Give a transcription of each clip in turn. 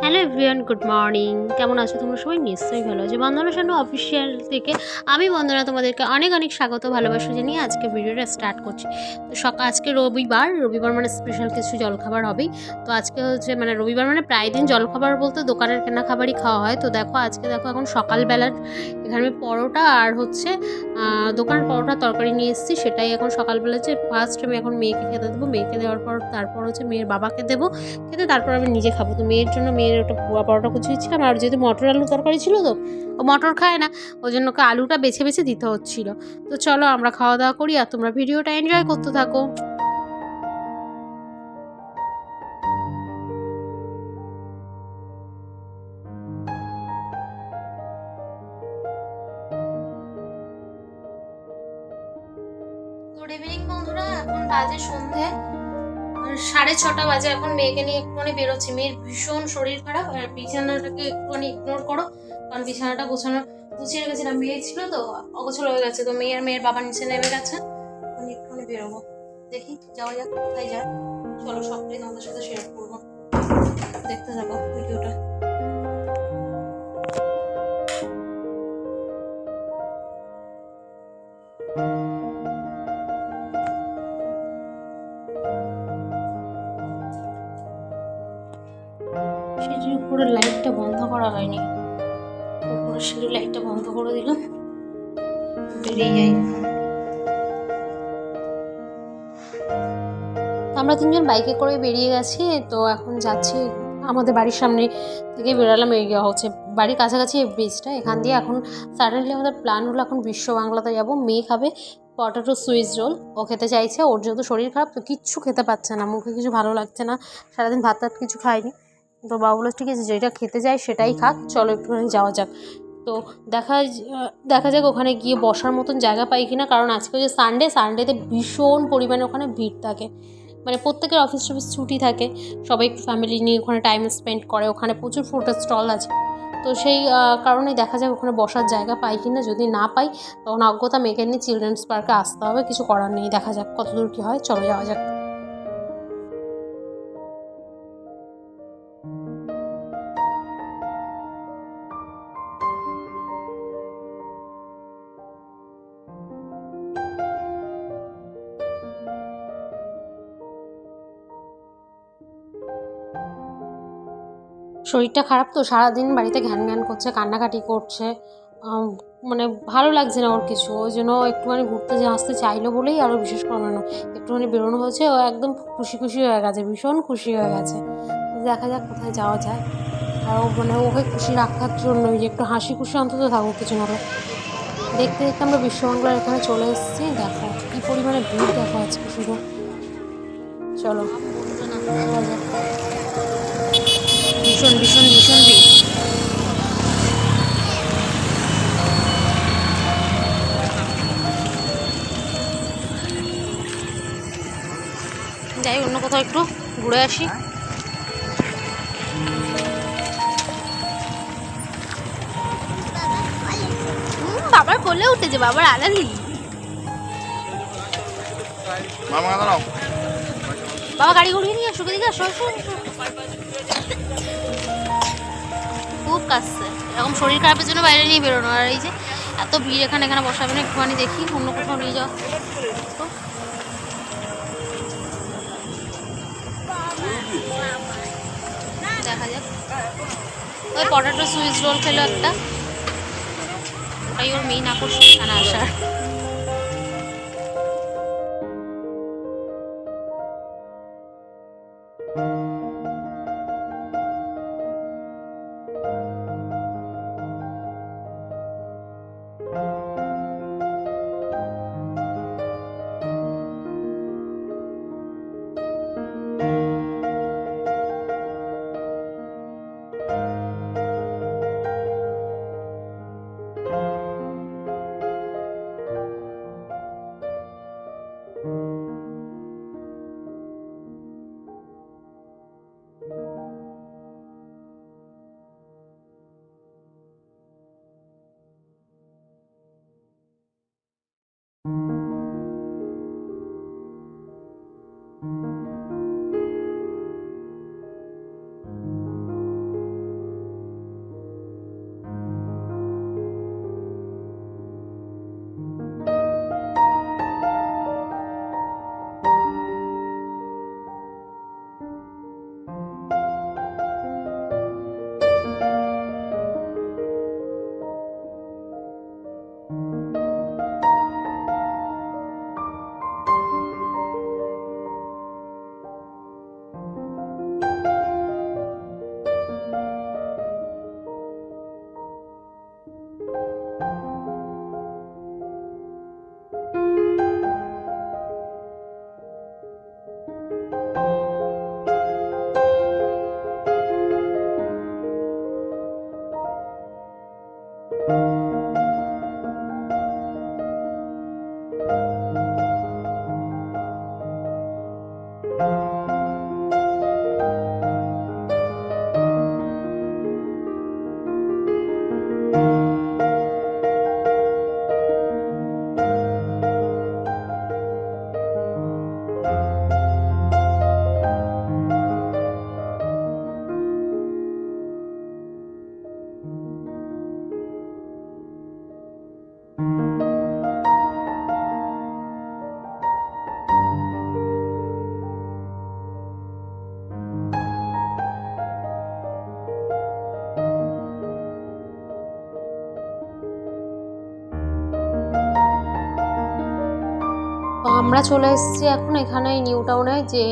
Hello everyone, good morning. কেমন আছো তোমরা সবাই? নিশ্চয়ই ভালো আছো। বন্দনা সানু অফিসিয়াল থেকে আমি বন্দনা তোমাদেরকে অনেক অনেক স্বাগত ভালোবাসা জানিয়ে আজকে ভিডিওটা স্টার্ট করছি। তো আজকে রবিবার মানে স্পেশাল কিছু জলখাবার হবেই। তো আজকে হচ্ছে মানে রবিবার মানে প্রায় দিন জলখাবার বলতে দোকানের কেনা খাবারই খাওয়া হয়। তো আজকে দেখো এখন সকালবেলার এখানে আমি পরোটা আর হচ্ছে দোকানের পরোটা তরকারি নিয়ে এসেছি, সেটাই এখন সকালবেলা হচ্ছে ফার্স্ট আমি এখন মেয়েকে খেতে দেবো। মেয়েকে দেওয়ার পর তারপর হচ্ছে মেয়ের বাবাকে দেবো খেতে, তারপর আমি নিজে খাবো। তো মেয়ের জন্য মেয়ের ওটা পরোটা কুচিয়েছিলাম, আর যেহেতু মটর আলু তরকারি ছিল তো ও মটর খায় না, ওই জন্য ওকে আলুটা বেছে বেছে দিতে হচ্ছিল। তো চলো আমরা খাওয়া দাওয়া করি আর তোমরা ভিডিওটা এনজয় করতে থাকো। গুড ইভিনিং বন্ধুরা, এখন বাজে সন্ধে 6:30 বাজে। এখন মেয়েকে নিয়ে একটুখানি বেরোচ্ছি। মেয়ের ভীষণ শরীর খারাপ, আর বিছানাটাকে একটুখানি ইগনোর করো, কারণ বিছানাটা গুছিয়ে রেখেছিলাম। মেয়ে ছিল তো অগোছল হয়ে গেছে, তো মেয়ের বাবা নিচে নেমে গেছে। আমি একটুখানি বেরোবো, দেখি যাওয়া যাক কোথায় যায়। চলো সবটাই তোমাদের সাথে শেয়ার করবো, দেখতে থাকো ভিডিওটা। সিঁড়ির উপরে লাইটটা বন্ধ করা হয়নি, উপরে সিঁড়ির লাইটটা বন্ধ করে দিলাম, বেরিয়ে যাই। আমরা তিনজন বাইকে করে বেরিয়ে গেছি। তো এখন যাচ্ছি, আমাদের বাড়ির সামনে থেকে বেরোলাম। এই হচ্ছে বাড়ির কাছাকাছি এই ব্রিজটা, এখান দিয়ে এখন সাডেনলি আমাদের প্ল্যান হলো এখন বিশ্ব বাংলাতে যাবো। মেয়ে খাবে পটেটো সুইচ রোল, ও খেতে চাইছে। ওর যেহেতু শরীর খারাপ তো কিচ্ছু খেতে পাচ্ছে না, মুখে কিছু ভালো লাগছে না, সারাদিন ভাত কিছু খায়নি। তো বাবা বলে ঠিক আছে, যেটা খেতে চাই সেটাই খাক, চলো একটুখানি যাওয়া যাক। তো দেখা যাক ওখানে গিয়ে বসার মতন জায়গা পাই কিনা, কারণ আজকে যে সানডেতে ভীষণ পরিমাণে ওখানে ভিড় থাকে। মানে প্রত্যেকের অফিস টফিস ছুটি থাকে, সবাই একটু ফ্যামিলি নিয়ে ওখানে টাইম স্পেন্ড করে। ওখানে প্রচুর ফুডের স্টল আছে, তো সেই কারণেই দেখা যাক ওখানে বসার জায়গা পাই কিনা। যদি না পাই তখন অজ্ঞতা মেয়েকে নিয়ে চিলড্রেন্স পার্কে আসতে হবে, কিছু করার নেই। দেখা যাক কতদূর কী হয়, চলো যাওয়া যাক। শরীরটা খারাপ তো, সারাদিন বাড়িতে ঘ্যান ঘ্যান করছে, কান্নাকাটি করছে, মানে ভালো লাগছে না ওর কিছু। ওই জন্য একটুখানি ঘুরতে আসতে চাইলো বলেই আরও বিশেষ করে একটুখানি বেরোনো হয়েছে। ও একদম খুশি হয়ে গেছে, ভীষণ খুশি হয়ে গেছে। দেখা যাক কোথায় যাওয়া যায়। আর মানে ওকে খুশি রাখার জন্যই যে একটু হাসি খুশি অন্তত থাকুক কিছু না। দেখতে দেখতে আমরা বিশ্ববাংলার এখানে চলে এসেছি। দেখো কী পরিমাণে ভিড়, দেখো আজকে শুধু। চলো ভীষণ ভীষণ ভীষণ ভিড়। যাই অন্য কোথাও একটু ঘুরে আসি। বাবার কোলে উঠেছে, বাবার আলাদি। বাবা গাড়ি ঘুরিয়ে নিয়ে আসো, দিকে আসো। খুব কাশছে, এরকম শরীর খারাপের জন্য বাইরে নিয়ে বেরোনো। আর এই যে এত ভিড়, এখানে বসাবে না, একটুখানি দেখি অন্য কোথাও নিয়ে যাও। দেখা যাক। ওই পটেটো সুইচ রোল খেলো একটা, ওটাই ওর মেইন আকর্ষণ এখানে আসার। তো আমরা চলে এসেছি এখন এখানে নিউ টাউনে যে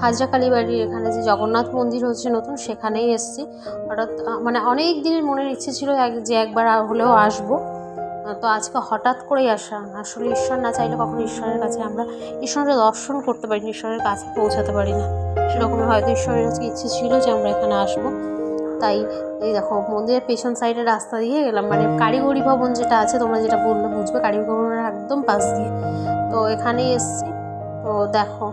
হাজরা কালীবাড়ির এখানে যে জগন্নাথ মন্দির হচ্ছে নতুন, সেখানেই এসেছি। হঠাৎ মানে অনেক দিনের মনের ইচ্ছে ছিল যে একবার হলেও আসবো। তো আজকে হঠাৎ করেই আসা। আসলে ঈশ্বর না চাইলে কখনো ঈশ্বরের কাছে আমরা ঈশ্বরের দর্শন করতে পারি না, ঈশ্বরের কাছে পৌঁছাতে পারি না। সেরকমই হয়তো ঈশ্বরের কাছে ইচ্ছে ছিল যে আমরা এখানে আসবো। তাই এই দেখো মন্দিরের পেছন সাইডে রাস্তা দিয়ে গেলাম, মানে কারিগরি ভবন যেটা আছে, তোমরা যেটা বললে বুঝবে, কারিগরি ভবনের একদম পাশ দিয়ে। তো এখানেই এসছি। তো দেখো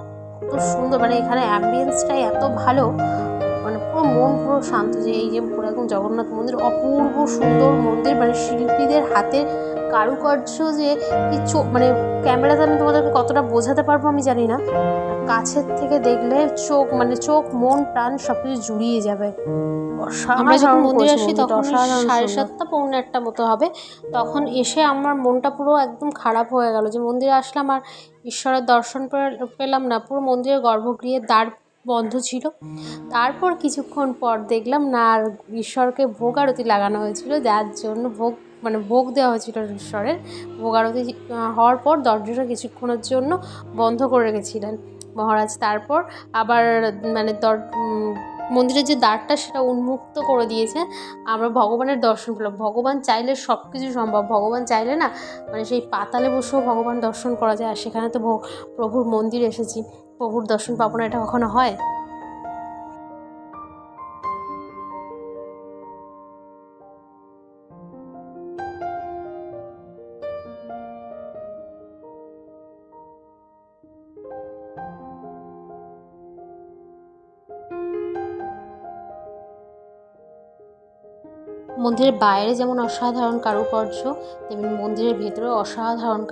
কত সুন্দর, মানে এখানে অ্যাম্বিয়েন্সটাই এত ভালো, মানে পুরো মন পুরো শান্ত। যে এই যে পুরো একদম জগন্নাথ মন্দির, অপূর্ব সুন্দর মন্দির, মানে শিল্পীদের হাতের কারুকার্য যে কি মানে ক্যামেরাতে আমি তোমাদেরকে কতটা বোঝাতে পারবো আমি জানি না, কাছের থেকে দেখলে চোখ মানে চোখ মন প্রাণ সব কিছু জুড়িয়ে যাবে। আমরা যখন মন্দিরে আসি তখন 7:30 পৌনে 1টা মতো হবে। তখন এসে আমার মনটা পুরো একদম খারাপ হয়ে গেল যে মন্দিরে আসলাম আর ঈশ্বরের দর্শন পেলাম না। পুরো মন্দিরের গর্ভগৃহের দ্বার বন্ধ ছিল। তারপর কিছুক্ষণ পর দেখলাম না, আর ঈশ্বরকে ভোগ আরতি লাগানো হয়েছিল, যার জন্য ভোগ দেওয়া হয়েছিল ঈশ্বরের। ভোগ আরতি হওয়ার পর দরজাটা কিছুক্ষণের জন্য বন্ধ করে রেখেছিলেন মহারাজ। তারপর আবার মানে মন্দিরের যে দ্বারটা সেটা উন্মুক্ত করে দিয়েছে। আমরা ভগবানের দর্শন পেলাম। ভগবান চাইলে সব কিছু সম্ভব। ভগবান চাইলে না মানে সেই পাতালে বসেও ভগবান দর্শন করা যায়। আর সেখানে তো প্রভুর মন্দির এসেছি, প্রভুর দর্শন পাবো না, এটা কখনো হয়? মন্দিরের বাইরে যেমন অসাধারণ কারুকার্য, তেমনি মন্দিরের ভেতরে অসাধারণ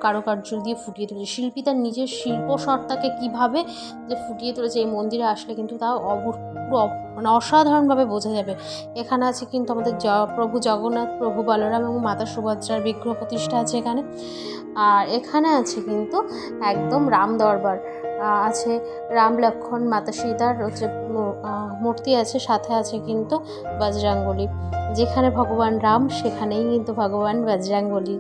কারুকার্য দিয়ে ফুটিয়ে তুলেছে শিল্পী তার নিজের শিল্প সত্তাকে কীভাবে যে ফুটিয়ে তুলেছে এই মন্দিরে আসলে কিন্তু তা মানে অসাধারণভাবে বোঝা যাবে। এখানে আছে কিন্তু আমাদের প্রভু জগন্নাথ, প্রভু বলরাম এবং মাতা সুভদ্রার বিগ্রহ প্রতিষ্ঠা আছে এখানে। আর এখানে আছে কিন্তু একদম রাম দরবার আছে, রাম লক্ষ্মণ মাতা সীতার হচ্ছে মূর্তি আছে, সাথে আছে কিন্তু বজরংবলী। যেখানে ভগবান রাম সেখানেই কিন্তু ভগবান বজরংবলী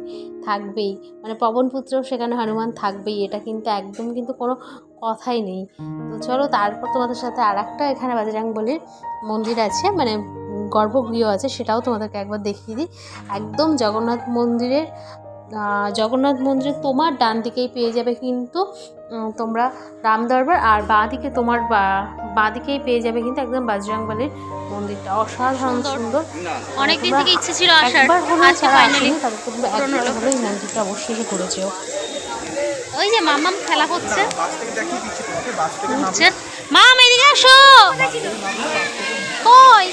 থাকবেই, মানে পবনপুত্র সেখানে হনুমান থাকবেই, এটা কিন্তু একদম কিন্তু কোনো কথাই নেই। তো চলো তারপর তোমাদের সাথে আর একটা এখানে বজরংবলীর মন্দির আছে, মানে গর্ভগৃহ আছে, সেটাও তোমাদেরকে একবার দেখিয়ে দিই। একদম জগন্নাথ মন্দিরে তোমার ডান দিকেই পেয়ে যাবে কিন্তু তোমরা রাম দরবার, আর বাঁ দিকেই পেয়ে যাবে কিন্তু একদম বজরংবলীর মন্দিরটা। অসাধারণ সুন্দর। অনেকদিন থেকে ইচ্ছে ছিল আসার, আজকে ফাইনালি একবার এই মন্দিরটা অবশ্যই ঘুরেছে। ওই যে মামাম খেলা হচ্ছে, মাম এদিকে আসো। কই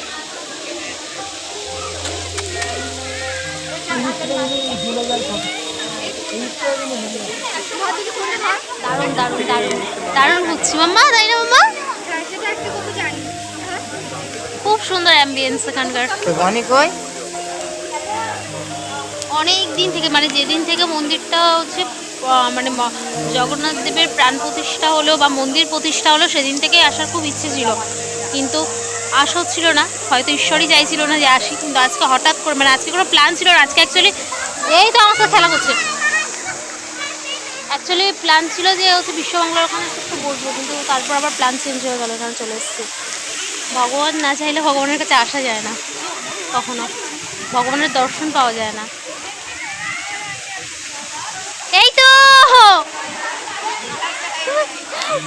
দারুণ দারুণ দারুণ দারুণ হচ্ছে মাম্মা, তাই না মাম্মা? খুব সুন্দর অ্যাম্বিয়েন্স এখানকার। অনেক দিন থেকে, মানে যেদিন থেকে মন্দিরটা হচ্ছে মানে জগন্নাথ দেবের প্রাণ প্রতিষ্ঠা হলো বা মন্দির প্রতিষ্ঠা হলো, সেদিন থেকে আসার খুব ইচ্ছে ছিল, কিন্তু আসা হচ্ছিল না। হয়তো ঈশ্বরই চাইছিল না যে আসি, কিন্তু আজকে হঠাৎ করে, মানে আজকে কোনো প্ল্যান ছিল না। আজকে অ্যাকচুয়ালি এই তো আমার সাথে খেলা করছে। অ্যাকচুয়ালি প্ল্যান ছিল যে হচ্ছে বিশ্ববাংলার ওখানে একটু বসবো, কিন্তু তারপর আবার প্ল্যান চেঞ্জ হয়ে গেল, এখানে চলে এসেছি। ভগবান না চাইলে ভগবানের কাছে আসা যায় না কখনো, ভগবানের দর্শন পাওয়া যায় না। এই তো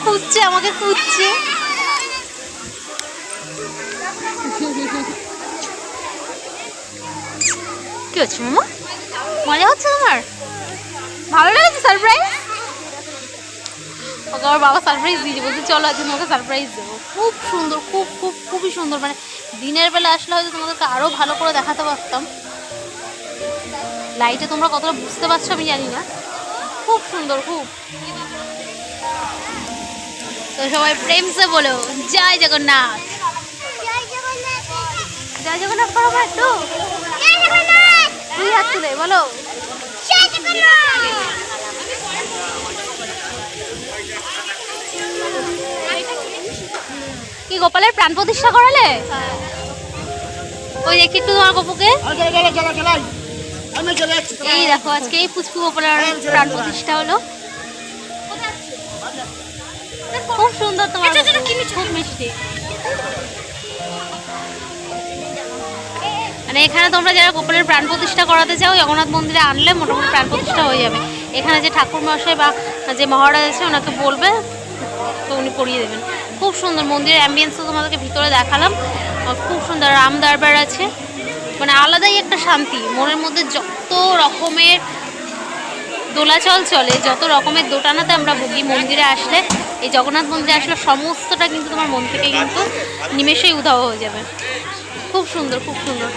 খুঁজছে, আমাকে খুঁজছে। কি হচ্ছে মামা? মজা হচ্ছে তোমার? ভালো লেগেছে সারপ্রাইজ? ও ওকে আমার বাবা সারপ্রাইজ দিয়েছে, বলতে চলো আজকে তোমাকে সারপ্রাইজ দেবো। খুব সুন্দর, খুবই সুন্দর। মানে দিনের বেলা আসলে হয়তো তোমাদেরকে আরও ভালো করে দেখাতে পারতাম, লাইটে তোমরা কতটা বুঝতে পারছো আমি জানি না। খুব সুন্দর, খুব। তো সবাই প্রেম সে বলো জয় জগন্নাথ। জয় জগন্নাথ করো মা একটু, দুই হাত তুলে বলো। কি গোপালের প্রাণ প্রতিষ্ঠা করালে? ওই দেখি একটু তোমার গপুকে। এই দেখো আজকে এই পুচকু গোপালের প্রাণ প্রতিষ্ঠা হলো। খুব সুন্দর তোমার, খুব মিষ্টি। মানে এখানে তোমরা যারা গোপালের প্রাণ প্রতিষ্ঠা করাতে চাও জগন্নাথ মন্দিরে আনলে মোটামুটি প্রাণ প্রতিষ্ঠা হয়ে যাবে। এখানে যে ঠাকুর মশাই বা যে মহারাজ আছে ওনাকে বলবে, তো উনি করিয়ে দেবেন। খুব সুন্দর মন্দিরের অ্যাম্বিয়েন্সও তোমাদেরকে ভিতরে দেখালাম। খুব সুন্দর রাম দরবার আছে, মানে আলাদাই একটা শান্তি। মনের মধ্যে যত রকমের দোলাচল চলে, যত রকমের দোটানাতে আমরা ভুগি, মন্দিরে আসলে, এই জগন্নাথ মন্দিরে আসলে সমস্তটা কিন্তু তোমার মন থেকে কিন্তু নিমেষেই উধাও হয়ে যাবে। খুব সুন্দর, খুব সুন্দর।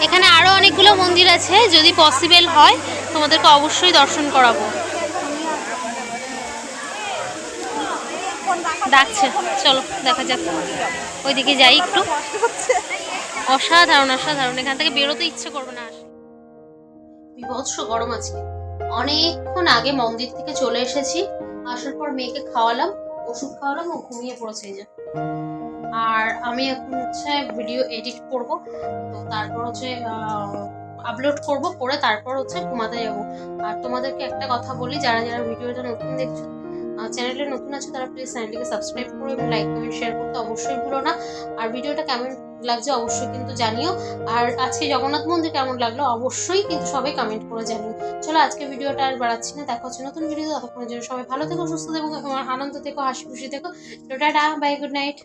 এখানে আরো অনেকগুলো মন্দির আছে, যদি পসিবল হয় তোমাদেরকে অবশ্যই দর্শন করাবো। ডাকছে, চলো দেখা যাক, ওইদিকে যাই একটু। অসাধারণ, অসাধারণ। এখান থেকে বেরোতে ইচ্ছে করবে না। বিভৎস গরম আজকে। অনেকক্ষণ আগে মন্দির থেকে চলে এসেছি, আসার পর মেয়েকে খাওয়ালাম, ওষুধ খাওয়ালাম, ও ঘুমিয়ে পড়েছে। এই যে, আর আমি এখন হচ্ছে ভিডিও এডিট করব, তো তারপর হচ্ছে আপলোড করব, করে তারপর হচ্ছে ঘুমাতে যাব। আর তোমাদেরকে একটা কথা বলি, যারা যারা ভিডিওটা নতুন দেখছো, চ্যানেলে নতুন আছে, তারা প্লিজ চ্যানেলটিকে সাবস্ক্রাইব করো এবং লাইক কমেন্ট শেয়ার করতে অবশ্যই ভুলো না। আর ভিডিওটা কেমন লাগছে অবশ্যই কিন্তু জানিও। আর আজকে জগন্নাথ মন্দির কেমন লাগলো অবশ্যই কিন্তু সবাই কমেন্ট করে জানিও। চলো আজকে ভিডিওটা আর বাড়াচ্ছি না, দেখা হচ্ছে নতুন ভিডিও। ততক্ষণের জন্য সবাই ভালো থেকো, সুস্থ থেকো, আনন্দ থেকো, হাসি খুশি থেকো। টাটা, বাই, গুড নাইট।